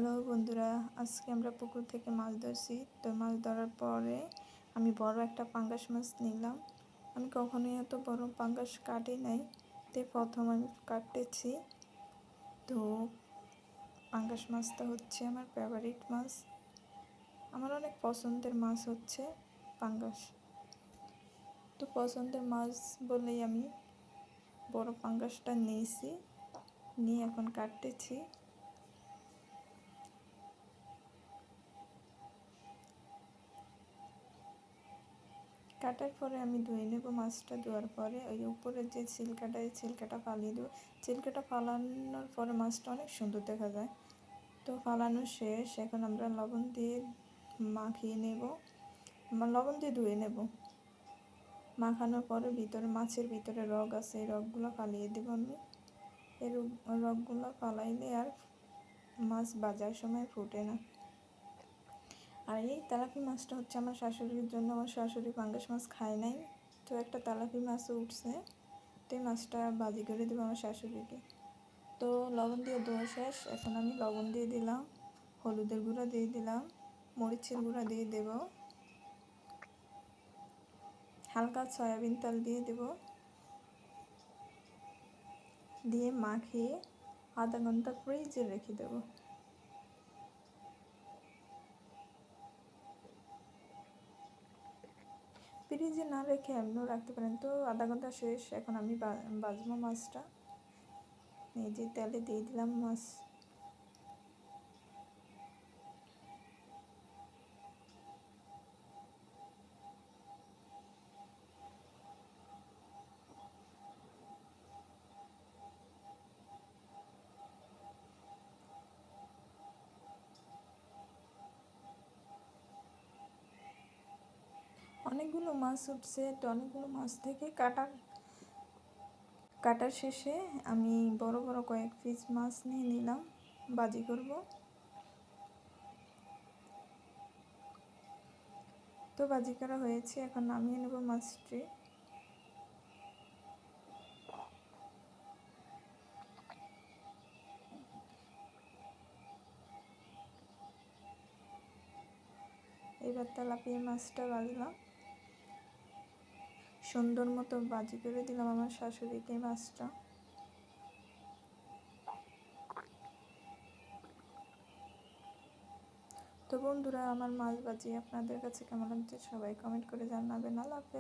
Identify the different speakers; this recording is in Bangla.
Speaker 1: হ্যালো বন্ধুরা, আজকে আমরা পুকুর থেকে মাছ ধরছি। তো মাছ ধরার পরে আমি বড় একটা পাঙ্গাস মাছ নিলাম। আমি কখনোই এত বড় পাঙ্গাস কাটি নাই, তো প্রথম আমি কাটতেছি। তো পাঙ্গাস মাছটা হচ্ছে আমার ফেভারিট মাছ। আমার অনেক পছন্দের মাছ হচ্ছে পাঙ্গাস। তো পছন্দের মাছ বলেই আমি বড় পাঙ্গাসটা নিয়েছি, নিয়ে এখন কাটতেছি। কাটার পরে আমি ধুয়ে নেব মাছটা। ধোয়ার পরে ওই উপরের যে ছিলকাটা, এই ছিলকাটা ফালিয়ে দেবো। ছিলকাটা ফালানোর পরে মাছটা অনেক সুন্দর দেখা যায়। তো ফালানো শেষ, এখন আমরা লবণ দিয়ে মাখিয়ে নেব, লবণ দিয়ে ধুয়ে নেব। মাখানোর পরে ভিতরে মাছের ভিতরে রগ আছে, এই রগগুলো ফালিয়ে দেব আমি। এই রগগুলো ফালাইলে আর মাছ ভাজার সময় ফুটে না। আর এই তেলাপি মাছটা হচ্ছে আমার শাশুড়ির জন্য। আমার শাশুড়ি পাঙ্গাস মাছ খায় নাই, তো একটা তেলাপি মাছও উঠছে, তো এই মাছটা ভাজি করে দেবো আমার শাশুড়িকে। তো লবণ দিয়ে ধোয়া শেষ, এখন আমি লবণ দিয়ে দিলাম, হলুদের গুঁড়া দিয়ে দিলাম, মরিচের গুঁড়া দিয়ে দেব, হালকা সয়াবিন তেল দিয়ে দেব, দিয়ে মাখিয়ে আধা ঘন্টা ফ্রিজে রেখে দেব। ফ্রিজে না রেখে এমনিও রাখতে পারেন। তো আধা ঘন্টা শেষ, এখন আমি ভাজবো মাছটা। এই যে তেলে দিয়ে দিলাম মাছ। অনেকগুলো মাছ উঠছে, তো অনেকগুলো মাছ থেকে কাটার শেষে আমি বড় বড় কয়েক পিস মাছ নিয়ে নিলাম, ভাজি করব। তো ভাজি করা হয়েছে, এখন নামিয়ে নেব মাছটি। এবার তেলাপিয়া মাছটা ভাজলাম, সুন্দর মতো ভাজি করে দিলাম আমার শাশুড়িকে মাছটা। তো বন্ধুরা, আমার মাছ ভাজি আপনাদের কাছে কেমন লাগছে সবাই কমেন্ট করে জানাবেন। আল্লাহ হাফেজ।